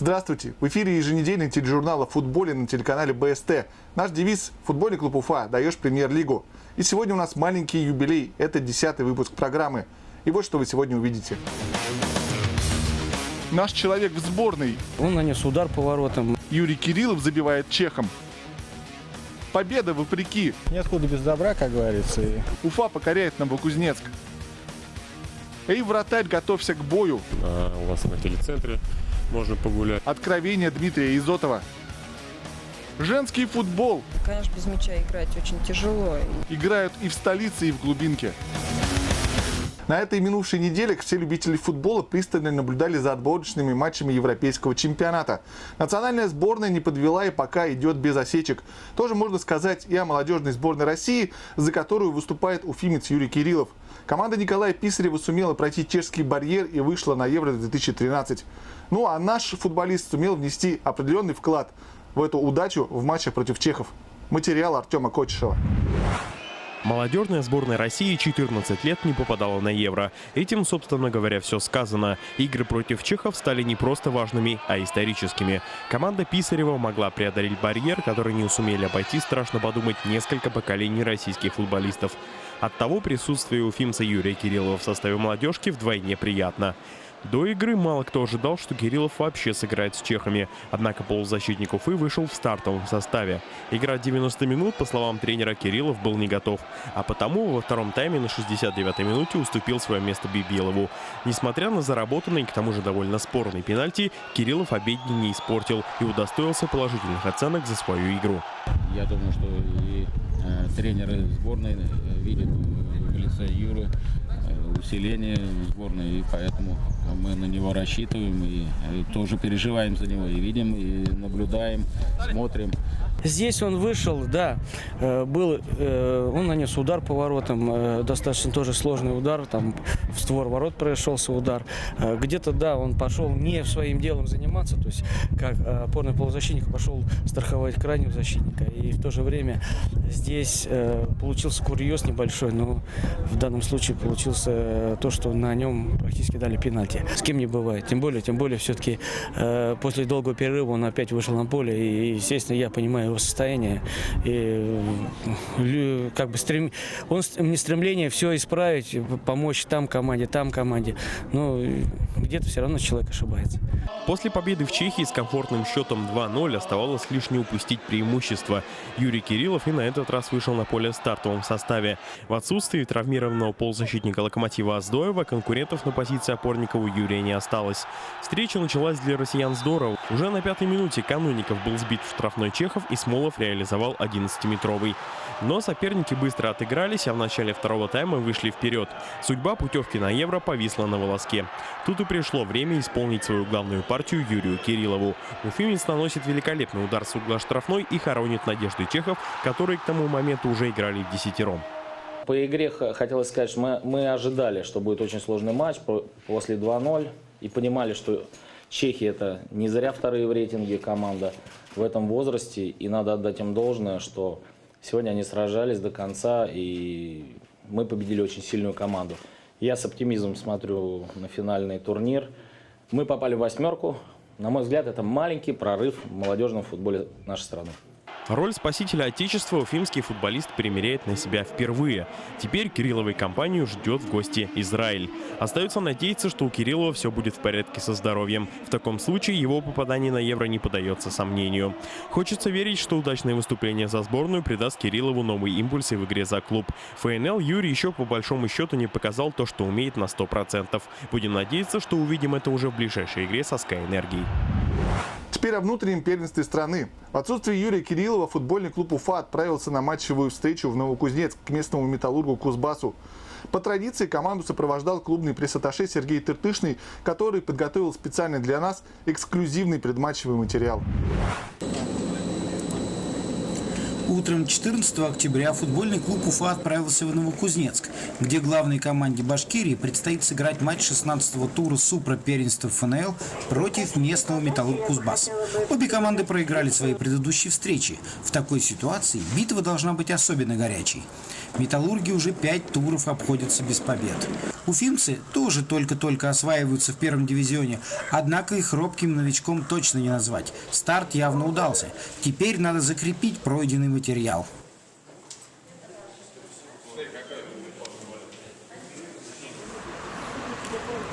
Здравствуйте! В эфире еженедельный тележурнал о футболе на телеканале БСТ. Наш девиз «Футбольный клуб Уфа. Даешь премьер-лигу». И сегодня у нас маленький юбилей. Это 10-й выпуск программы. И вот что вы сегодня увидите. Наш человек в сборной. Он нанес удар по воротам. Юрий Кириллов забивает чехом. Победа вопреки. Ниоткуда без добра, как говорится. Уфа покоряет Новокузнецк. Эй, вратарь, готовься к бою. У вас на телецентре можно погулять. Откровение Дмитрия Изотова. Женский футбол. Конечно, без мяча играть очень тяжело. Играют и в столице, и в глубинке. На этой минувшей неделе все любители футбола пристально наблюдали за отборочными матчами европейского чемпионата. Национальная сборная не подвела и пока идет без осечек. Тоже можно сказать и о молодежной сборной России, за которую выступает уфимец Юрий Кириллов. Команда Николая Писарева сумела пройти чешский барьер и вышла на Евро-2013. Ну а наш футболист сумел внести определенный вклад в эту удачу в матчах против чехов. Материал Артема Кочешева. Молодежная сборная России 14 лет не попадала на Евро. Этим, собственно говоря, все сказано. Игры против чехов стали не просто важными, а историческими. Команда Писарева могла преодолеть барьер, который не сумели обойти, страшно подумать, несколько поколений российских футболистов. Оттого присутствие уфимца Юрия Кириллова в составе молодежки вдвойне приятно. До игры мало кто ожидал, что Кириллов вообще сыграет с чехами. Однако полузащитник Уфы вышел в стартовом составе. Играть 90 минут, по словам тренера, Кириллов был не готов. А потому во втором тайме на 69-й минуте уступил свое место Бибилову. Несмотря на заработанный, к тому же довольно спорный пенальти, Кириллов обедни не испортил и удостоился положительных оценок за свою игру. Я думаю, что и тренеры сборной видят в лице Юры усиление сборной, и поэтому мы на него рассчитываем и тоже переживаем за него, и видим, и наблюдаем, смотрим. Здесь он вышел, да, он нанес удар по воротам, достаточно тоже сложный удар, там в створ ворот прошелся удар. Где-то, да, он пошел не своим делом заниматься, то есть как опорный полузащитник пошел страховать крайнего защитника. И в то же время здесь получился курьез небольшой, но в данном случае получился то, что на нем практически дали пенальти. С кем не бывает, тем более все-таки после долгого перерыва он опять вышел на поле, и, естественно, я понимаю его состояние, и как бы не стремление все исправить, помочь там команде, но где-то все равно человек ошибается. После победы в Чехии с комфортным счетом 2-0 оставалось лишь не упустить преимущество. Юрий Кириллов и на этот раз вышел на поле в стартовом составе. В отсутствии травмированного полузащитника «Локомотива» Аздоева конкурентов на позиции опорника у Юрия не осталось. Встреча началась для россиян здорово. Уже на 5-й минуте Канунников был сбит в штрафной чехов, и Смолов реализовал 11-метровый. Но соперники быстро отыгрались, а в начале второго тайма вышли вперед. Судьба путевки на Евро повисла на волоске. Тут и пришло время исполнить свою главную партию Юрию Кириллову. Уфимец наносит великолепный удар с угла штрафной и хоронит надежды чехов, которые к тому моменту уже играли в десятером. По игре хотелось сказать, что мы ожидали, что будет очень сложный матч после 2-0. И понимали, что чехи — это не зря вторые в рейтинге команда в этом возрасте. И надо отдать им должное, что сегодня они сражались до конца, и мы победили очень сильную команду. Я с оптимизмом смотрю на финальный турнир. Мы попали в 8-ку. На мой взгляд, это маленький прорыв в молодежном футболе нашей страны. Роль спасителя Отечества уфимский футболист примеряет на себя впервые. Теперь Кирилловой компанию ждет в гости Израиль. Остается надеяться, что у Кириллова все будет в порядке со здоровьем. В таком случае его попадание на Евро не поддается сомнению. Хочется верить, что удачное выступление за сборную придаст Кириллову новые импульсы в игре за клуб. ФНЛ Юрий еще по большому счету не показал то, что умеет на 100%. Будем надеяться, что увидим это уже в ближайшей игре со Sky Энергией. Теперь о внутреннем первенстве страны. В отсутствие Юрия Кириллова футбольный клуб Уфа отправился на матчевую встречу в Новокузнецк к местному металлургу Кузбассу. По традиции команду сопровождал клубный пресс-атташе Сергей Тыртышный, который подготовил специально для нас эксклюзивный предматчевый материал. Утром 14 октября футбольный клуб Уфа отправился в Новокузнецк, где главной команде Башкирии предстоит сыграть матч 16-го тура Супра-первенства ФНЛ против местного металлург Кузбасс. Обе команды проиграли свои предыдущие встречи. В такой ситуации битва должна быть особенно горячей. «Металлурги» уже 5 туров обходятся без побед. Уфимцы тоже только-только осваиваются в первом дивизионе, однако их робким новичком точно не назвать. Старт явно удался. Теперь надо закрепить пройденный материал.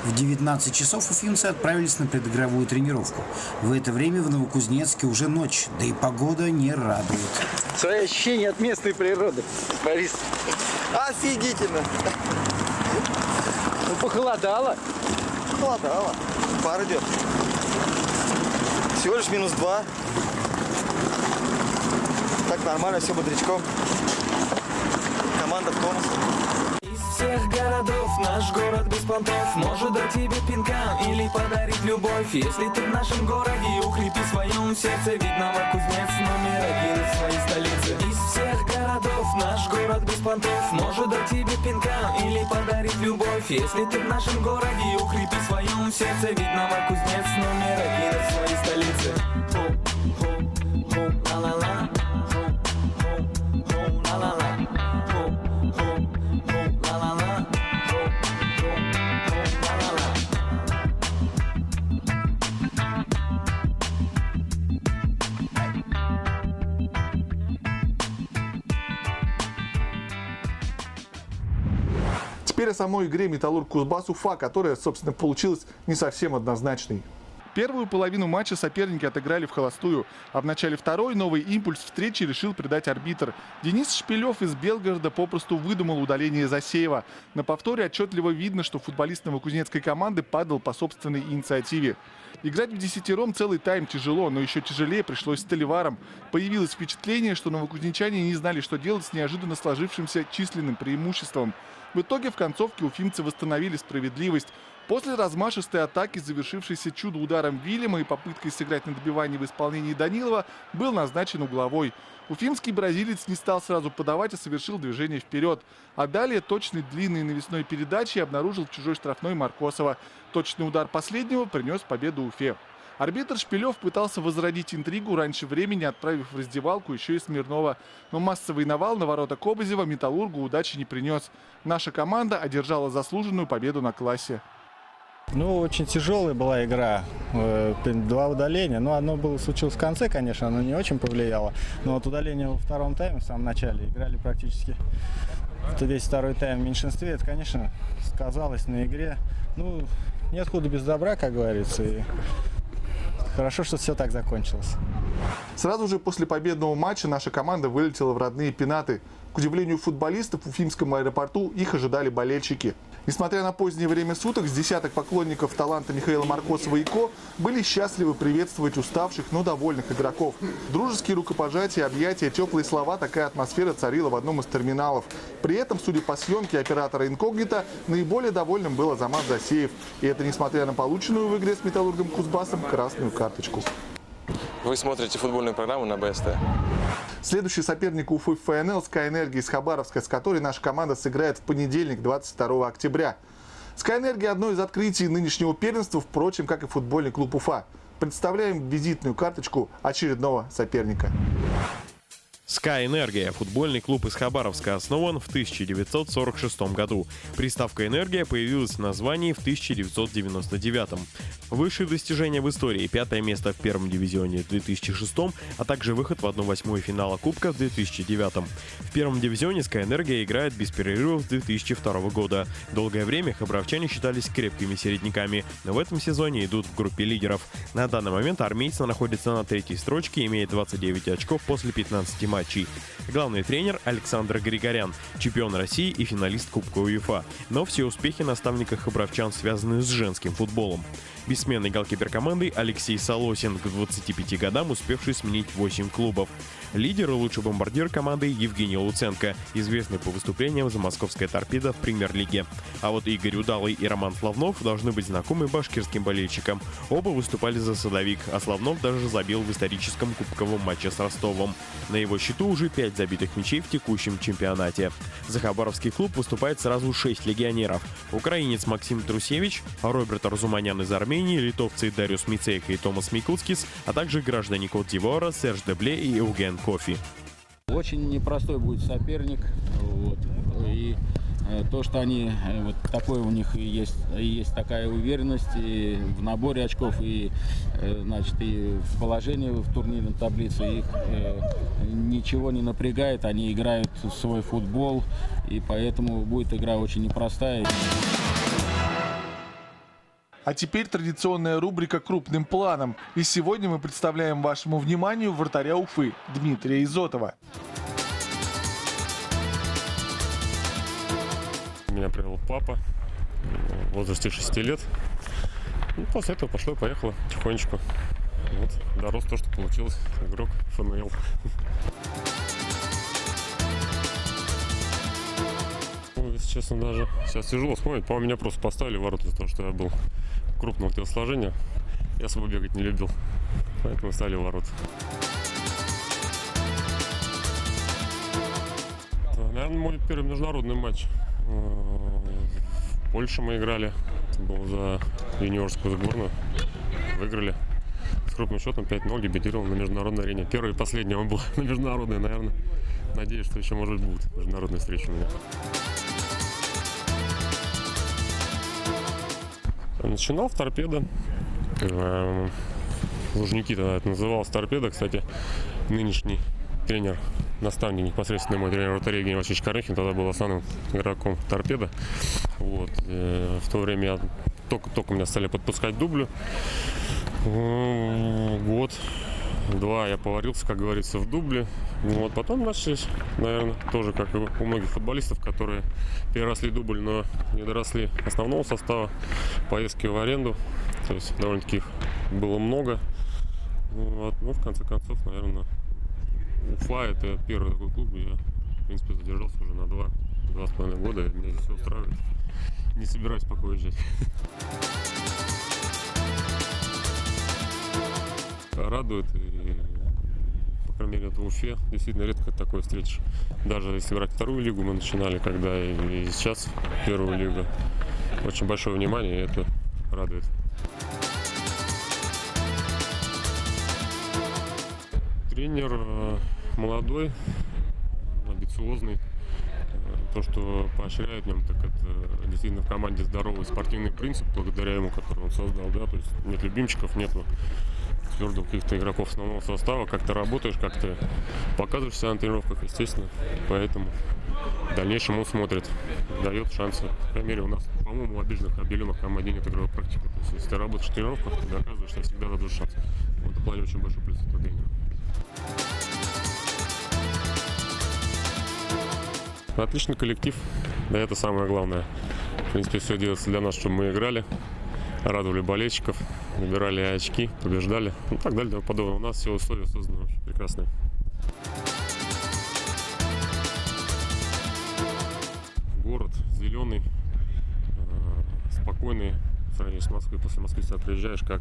В 19 часов уфимцы отправились на предигровую тренировку. В это время в Новокузнецке уже ночь, да и погода не радует. Свои ощущения от местной природы, Борис. Офигительно! Ну, похолодало. Похолодало. Пар идет. Всего лишь -2. Так нормально, все бодрячком. Команда в тонусе. Всех городов наш город без понтов может дать тебе пинка или подарить любовь. Если ты в нашем городе, укрепи в своем сердце, ведь Новокузнецк номер 1 в своей столице. Из всех городов наш город без понтов может дать тебе пинка или подарить любовь. Если ты в нашем городе, укрепи в своем сердце, ведь Новокузнецк номер 1 в своей столице. Ла-ла-ла. Теперь о самой игре «Металлург Кузбасс Уфа», которая, собственно, получилась не совсем однозначной. Первую половину матча соперники отыграли в холостую, а в начале второй новый импульс встречи решил придать арбитр. Денис Шпилев из Белгорода попросту выдумал удаление Засеева. На повторе отчетливо видно, что футболист новокузнецкой команды падал по собственной инициативе. Играть в десятером целый тайм тяжело, но еще тяжелее пришлось столиварам. Появилось впечатление, что новокузнечане не знали, что делать с неожиданно сложившимся численным преимуществом. В итоге в концовке уфимцы восстановили справедливость. После размашистой атаки, завершившейся чудо-ударом Вильяма и попыткой сыграть на добивании в исполнении Данилова, был назначен угловой. Уфимский бразилец не стал сразу подавать, а совершил движение вперед. А далее точной длинной навесной передачей обнаружил чужой штрафной Маркосова. Точный удар последнего принес победу Уфе. Арбитр Шпилев пытался возродить интригу раньше времени, отправив в раздевалку еще и Смирнова. Но массовый навал на ворота Кобызева «Металлургу» удачи не принес. Наша команда одержала заслуженную победу на классе. Ну, очень тяжелая была игра. 2 удаления. Ну, одно случилось в конце, конечно, оно не очень повлияло. Но вот удаление во втором тайме, в самом начале, играли практически весь второй тайм в меньшинстве. Это, конечно, сказалось на игре. Ну, нет худа без добра, как говорится. И хорошо, что все так закончилось. Сразу же после победного матча наша команда вылетела в родные пенаты. К удивлению футболистов, в Уфимском аэропорту их ожидали болельщики. Несмотря на позднее время суток, с десяток поклонников таланта Михаила Маркосова и ко были счастливы приветствовать уставших, но довольных игроков. Дружеские рукопожатия, объятия, теплые слова – такая атмосфера царила в одном из терминалов. При этом, судя по съемке оператора инкогнито, наиболее довольным был Азамат Засеев. И это несмотря на полученную в игре с «Металлургом Кузбассом» красную карточку. Вы смотрите футбольную программу на БСТ. Следующий соперник Уфы ФНЛ «Скайэнергия» из Хабаровска, с которой наша команда сыграет в понедельник, 22 октября. «Скайэнергия» – одно из открытий нынешнего первенства, впрочем, как и футбольный клуб Уфа. Представляем визитную карточку очередного соперника. «Скайэнергия» – футбольный клуб из Хабаровска, основан в 1946 году. Приставка «Энергия» появилась в названии в 1999. Высшие достижения в истории – 5-е место в первом дивизионе в 2006, а также выход в 1/8 финала Кубка в 2009. В первом дивизионе «Скайэнергия» играет без перерывов с 2002 года. Долгое время хабаровчане считались крепкими середняками, но в этом сезоне идут в группе лидеров. На данный момент армейцы находятся на 3-й строчке, имея 29 очков после 15 матчей. Главный тренер Александр Григорян, чемпион России и финалист Кубка УЕФА. Но все успехи наставника хабаровчан связаны с женским футболом. Бессменный голкипер команды Алексей Солосин, к 25 годам успевший сменить 8 клубов. Лидер и лучший бомбардир команды Евгений Луценко, известный по выступлениям за московская «Торпедо» в премьер-лиге. А вот Игорь Удалый и Роман Славнов должны быть знакомы башкирским болельщикам. Оба выступали за «Садовик», а Славнов даже забил в историческом кубковом матче с Ростовом. На его счету уже 5 забитых мячей в текущем чемпионате. За хабаровский клуб выступает сразу 6 легионеров. Украинец Максим Трусевич, Роберт Разуманян из Армении, литовцы Дариус Мицейко и Томас Микулскис, а также граждане Кот-д'Ивуара Серж Дебле и Евген Кофи. Очень непростой будет соперник. Вот. И то, что они, вот такое у них есть такая уверенность и в наборе очков, и, значит, и в положении в турнирной таблице, их ничего не напрягает, они играют в свой футбол, и поэтому будет игра очень непростая. А теперь традиционная рубрика «Крупным планом». И сегодня мы представляем вашему вниманию вратаря Уфы Дмитрия Изотова. Меня привел папа в возрасте 6 лет. И после этого пошло и поехало тихонечку. Вот, дорос то, что получилось. Игрок ФНЛ. Ну, если честно, даже сейчас тяжело вспомнить. По-моему, меня просто поставили в ворота из-за того, что я был крупного телосложения. Я особо бегать не любил. Поэтому ставили в ворота. Это, наверное, мой первый международный матч. В Польше мы играли. Это был за юниорскую сборную. Выиграли с крупным счетом 5-0, дебютировал на международной арене. Первый и последний он был на международной, наверное. Надеюсь, что еще, может, будут международные встречи у меня. Начинал в «Торпедо». Лужники тогда это называлось «Торпедо». Кстати, нынешний тренер, наставник, непосредственно мой тренер вратаря Евгений Васильевич Корыхин, тогда был основным игроком «Торпедо». Вот. В то время только меня стали подпускать к дублю. Год-два я поварился, как говорится, в дубле. Вот. Потом начались, наверное, тоже, как и у многих футболистов, которые переросли дубль, но не доросли основного состава, поездки в аренду. То есть довольно-таки их было много. Вот. Ну, в конце концов, наверное, Уфа — это первый такой клуб, где я, в принципе, задержался уже на 2,5 года, и меня здесь все устраивает. Не собираюсь пока уезжать. Радует, и, по крайней мере, это в Уфе действительно редко такое встретишь. Даже если брать вторую лигу, мы начинали, когда и сейчас первую лигу. Очень большое внимание, и это радует. Тренер молодой, амбициозный. То, что поощряет в нем, так это действительно в команде здоровый спортивный принцип, благодаря ему, который он создал. Да? То есть нет любимчиков, нет твердых каких-то игроков основного состава. Как ты работаешь, как ты показываешь себя на тренировках, естественно. Поэтому в дальнейшем он смотрит, дает шансы. По крайней мере, у нас, по-моему, у обделенных команде нет игровой практики. То есть если ты работаешь в тренировках, ты доказываешь, что всегда дадут шанс. В этом плане очень большой плюс от тренера. Отличный коллектив, да, это самое главное. В принципе, все делается для нас, чтобы мы играли, радовали болельщиков, набирали очки, побеждали, ну так далее, подобное. У нас все условия созданы очень прекрасные. Город зеленый, спокойный, в сравнении с Москвой. После Москвы сюда приезжаешь, как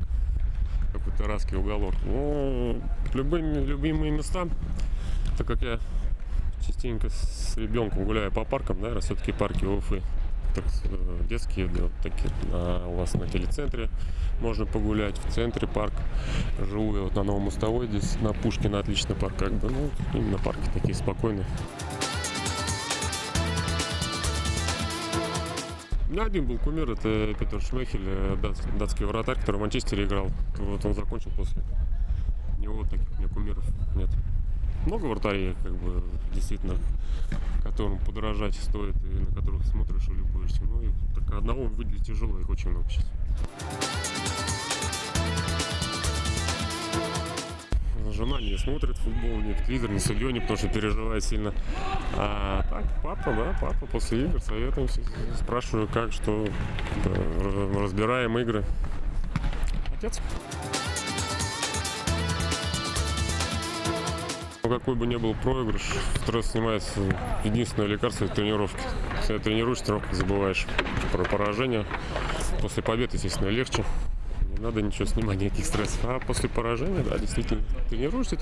какой-то райский уголок. Ну, любимые места, так как я частенько с ребенком гуляю по паркам, да, все-таки парки Уфы детские, да, такие, у вас на телецентре можно погулять, в центре парк. Живу я вот на Новом Мостовой, здесь на Пушкина отличный парк, как бы, ну, именно парки такие спокойные. У меня один был кумир, это Петр Шмехель, датский вратарь, который в Манчестере играл. Вот он закончил после него, таких у меня кумиров нет. Много вратарей, как бы, действительно, которым подражать стоит и на которых смотришь и любуешься. Ну и только одного выделить тяжело, их очень много сейчас. Жена не смотрит футбол, ни телевизор, ни стадионе, потому что переживает сильно. А так, папа после игр советуемся, спрашиваю, как, что, разбираем игры. Отец. Какой бы ни был проигрыш, стресс снимается. Единственное лекарство — это тренировки. Когда тренируешь, тренировки забываешь про поражение. После победы, естественно, легче. Не надо ничего снимать, никаких стрессов. А после поражения, да, действительно, тренируешься,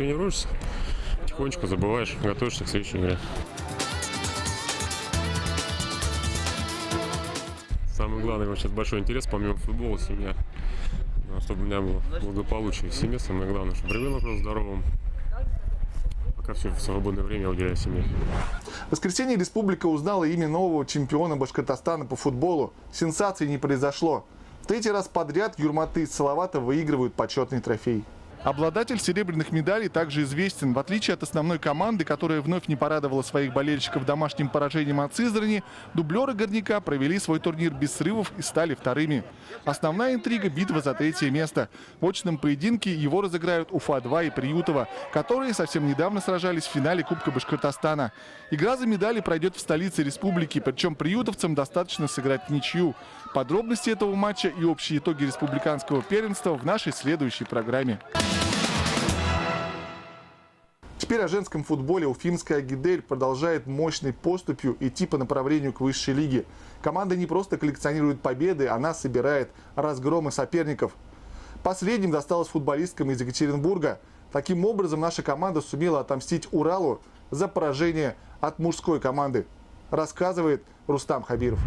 тихонечко забываешь, готовишься к следующей игре. Самое главное, у меня сейчас большой интерес, помимо футбола, семья. Чтобы у меня было благополучие в семье, самое главное, чтобы ребенок был здоровым. пока все свободное время уделяю семье. В воскресенье республика узнала имя нового чемпиона Башкортостана по футболу. Сенсации не произошло. В третий раз подряд Юрматы и Салавата выигрывают почетный трофей. Обладатель серебряных медалей также известен. В отличие от основной команды, которая вновь не порадовала своих болельщиков домашним поражением от Сызрани, дублеры Горняка провели свой турнир без срывов и стали вторыми. Основная интрига – битва за третье место. В очном поединке его разыграют Уфа-2 и Приютово, которые совсем недавно сражались в финале Кубка Башкортостана. Игра за медали пройдет в столице республики, причем приютовцам достаточно сыграть в ничью. Подробности этого матча и общие итоги республиканского первенства в нашей следующей программе. Теперь о женском футболе. Уфимская «Агидель» продолжает мощной поступью идти по направлению к высшей лиге. Команда не просто коллекционирует победы, она собирает разгромы соперников. Последним досталось футболисткам из Екатеринбурга. Таким образом, наша команда сумела отомстить Уралу за поражение от мужской команды. Рассказывает Рустам Хабиров.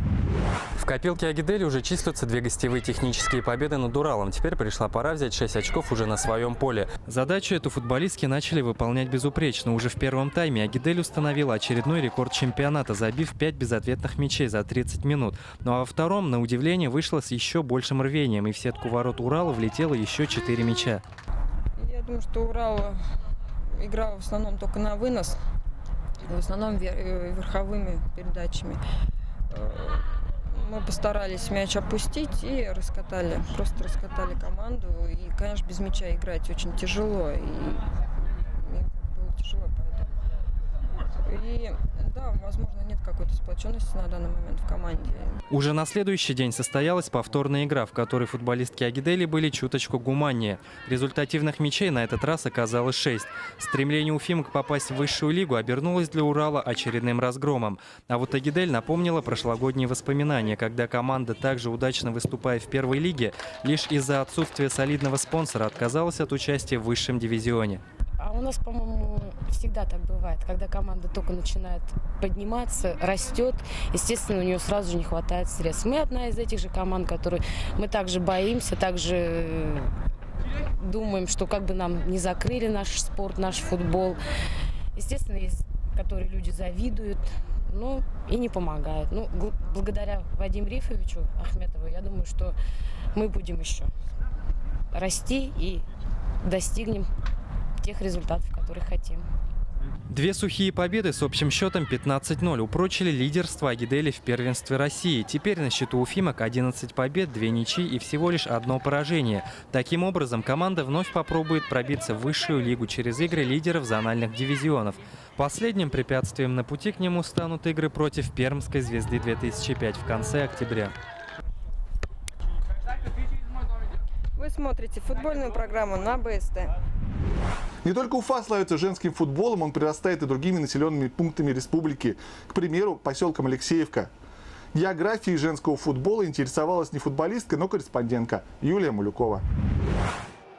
В копилке «Агидели» уже числятся 2 гостевые технические победы над Уралом. Теперь пришла пора взять 6 очков уже на своем поле. Задачу эту футболистки начали выполнять безупречно. Уже в первом тайме «Агидель» установила очередной рекорд чемпионата, забив 5 безответных мячей за 30 минут. Ну а во втором, на удивление, вышла с еще большим рвением, и в сетку ворот Урала влетело еще 4 мяча. Я думаю, что Урал играл в основном только на вынос, в основном верховыми передачами. Мы постарались мяч опустить и просто раскатали команду. И, конечно, без мяча играть очень тяжело. И мне было тяжело, поэтому. И да, возможно, нет какой-то сплоченности на данный момент в команде. Уже на следующий день состоялась повторная игра, в которой футболистки «Агидели» были чуточку гуманнее. Результативных мячей на этот раз оказалось 6. Стремление уфимок попасть в высшую лигу обернулось для Урала очередным разгромом. А вот «Агидель» напомнила прошлогодние воспоминания, когда команда, также удачно выступая в первой лиге, лишь из-за отсутствия солидного спонсора отказалась от участия в высшем дивизионе. А у нас, по-моему, всегда так бывает, когда команда только начинает подниматься, растет, естественно, у нее сразу же не хватает средств. Мы одна из этих же команд, которые мы также боимся, также думаем, что как бы нам не закрыли наш спорт, наш футбол. Естественно, есть, которые люди завидуют, но и не помогают. Ну, благодаря Вадиму Рифовичу Ахметову, я думаю, что мы будем еще расти и достигнем тех результатов, которых хотим. 2 сухие победы с общим счетом 15-0 упрочили лидерство «Агидели» в первенстве России. Теперь на счету уфимок 11 побед, 2 ничьи и всего лишь 1 поражение. Таким образом, команда вновь попробует пробиться в высшую лигу через игры лидеров зональных дивизионов. Последним препятствием на пути к нему станут игры против Пермской «Звезды» 2005 в конце октября. Вы смотрите футбольную программу на БСТ. Не только Уфа славится женским футболом, он прирастает и другими населенными пунктами республики. К примеру, поселком Алексеевка. Географией женского футбола интересовалась не футболистка, но корреспондентка Юлия Малюкова.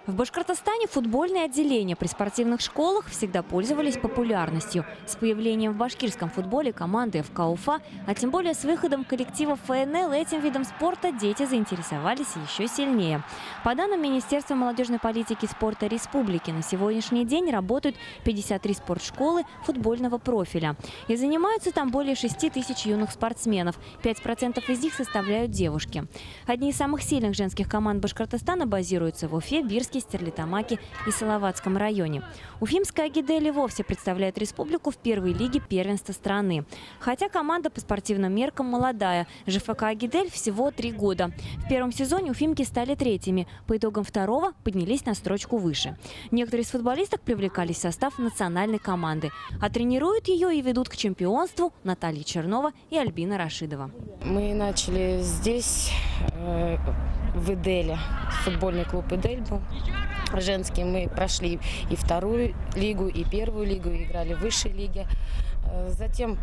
В Башкортостане футбольные отделения при спортивных школах всегда пользовались популярностью. С появлением в башкирском футболе команды ФК Уфа, а тем более с выходом коллектива ФНЛ, этим видом спорта дети заинтересовались еще сильнее. По данным Министерства молодежной политики и спорта республики, на сегодняшний день работают 53 спортшколы футбольного профиля. И занимаются там более 6 тысяч юных спортсменов. 5% из них составляют девушки. Одни из самых сильных женских команд Башкортостана базируются в Уфе, Бирске, Стерлитамаке и Салаватском районе. Уфимская «Агидель» вовсе представляет республику в первой лиге первенства страны. Хотя команда по спортивным меркам молодая. ЖФК «Агидель» всего 3 года. В первом сезоне уфимки стали 3-ми. По итогам второго поднялись на строчку выше. Некоторые из футболисток привлекались в состав национальной команды. А тренируют ее и ведут к чемпионству Наталья Чернова и Альбина Рашидова. Мы начали здесь, в «Иделе». Футбольный клуб «Идель» был женский. Мы прошли и вторую лигу, и первую лигу, и играли в высшей лиге. Затем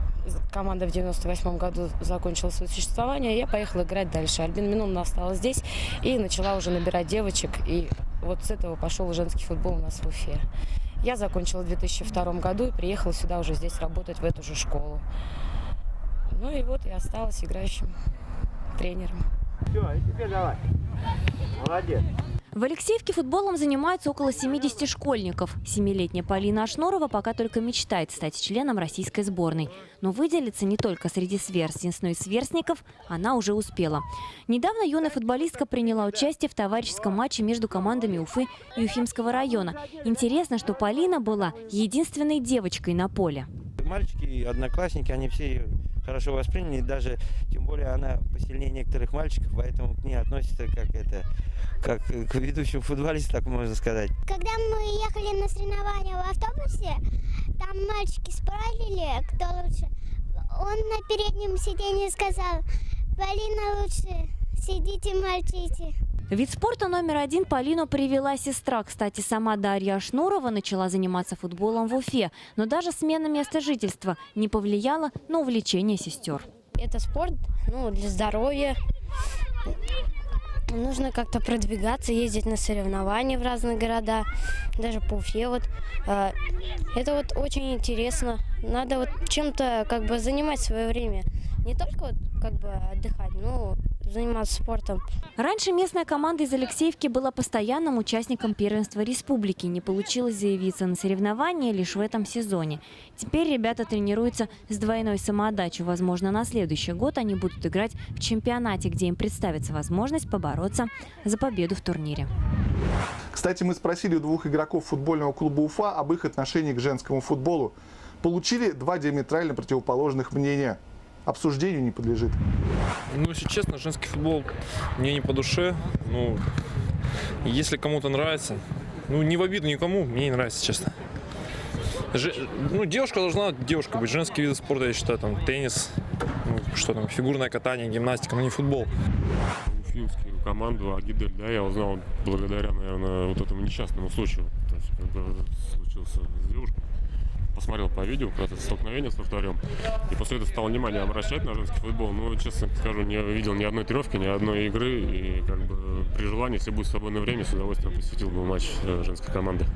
команда в 98 году закончила свое существование, и я поехала играть дальше. Альбина Минуловна осталась здесь и начала уже набирать девочек. И вот с этого пошел женский футбол у нас в Уфе. Я закончила в 2002 году и приехала сюда уже здесь работать, в эту же школу. Ну и вот я осталась играющим тренером. Все, и теперь давай. Молодец. В Алексеевке футболом занимаются около 70 школьников. 7-летняя Полина Ашнурова пока только мечтает стать членом российской сборной. Но выделиться не только среди сверстниц, но и сверстников она уже успела. Недавно юная футболистка приняла участие в товарищеском матче между командами Уфы и Уфимского района. Интересно, что Полина была единственной девочкой на поле. Мальчики, одноклассники, они все ее хорошо восприняли, даже тем более она посильнее некоторых мальчиков, поэтому к ней относятся как к ведущему футболисту, так можно сказать. Когда мы ехали на соревнования в автобусе, там мальчики спорили, кто лучше. Он на переднем сиденье сказал: Полина лучше, сидите, мальчики. Вид спорта номер 1 Полину привела сестра. Кстати, сама Дарья Ашнурова начала заниматься футболом в Уфе. Но даже смена места жительства не повлияла на увлечение сестер. Это спорт, для здоровья. Нужно как-то продвигаться, ездить на соревнования в разные города, даже по Уфе. Это очень интересно. Надо чем-то занимать свое время. Не только отдыхать, но заниматься спортом. Раньше местная команда из Алексеевки была постоянным участником первенства республики. Не получилось заявиться на соревнования лишь в этом сезоне. Теперь ребята тренируются с двойной самоотдачей. Возможно, на следующий год они будут играть в чемпионате, где им представится возможность побороться за победу в турнире. Кстати, мы спросили у 2 игроков футбольного клуба Уфа об их отношении к женскому футболу. Получили 2 диаметрально противоположных мнения. Обсуждению не подлежит. Если честно, женский футбол мне не по душе. Если кому-то нравится, не в обиду никому, мне не нравится, честно. Девушка должна девушка быть. Женские виды спорта, я считаю, теннис, фигурное катание, гимнастика, но не футбол. Уфимскую команду Агидель, я узнал благодаря, наверное, этому несчастному случаю. То есть, когда случился с девушкой. Посмотрел по видео, это столкновение с вратарем. И после этого стал внимание обращать на женский футбол. Честно скажу, не видел ни одной тренировки, ни одной игры. И при желании, если будет свободное время, с удовольствием посетил бы матч женской команды.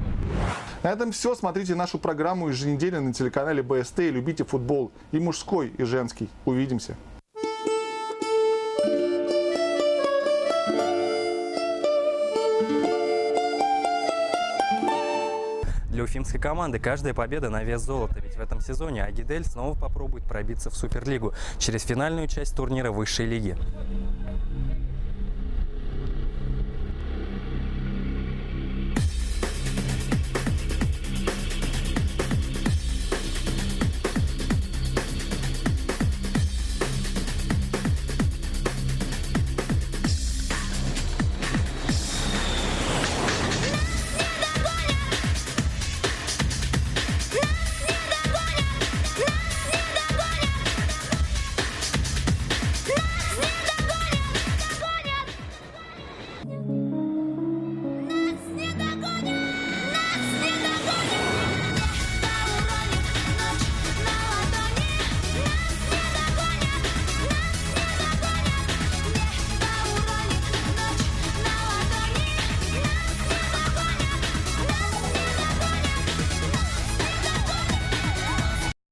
На этом все. Смотрите нашу программу еженедельно на телеканале БСТ и любите футбол. И мужской, и женский. Увидимся. Для уфимской команды каждая победа на вес золота, ведь в этом сезоне Агидель снова попробует пробиться в Суперлигу через финальную часть турнира высшей лиги.